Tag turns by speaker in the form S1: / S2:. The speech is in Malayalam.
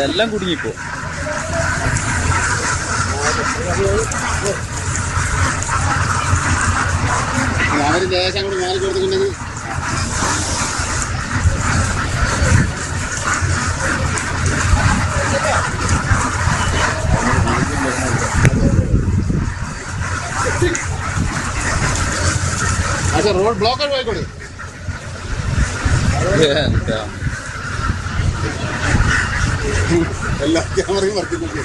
S1: എല്ലാം കുടുങ്ങിപ്പോ.
S2: ഞാനൊരു ദേശം കൂടി മാറി കൊടുത്തിട്ടുണ്ടെങ്കിൽ റോഡ് ബ്ലോക്ക് പോയിക്കോളൂ. എല്ലാ ക്യാമറയും വർക്കുന്നുണ്ട്.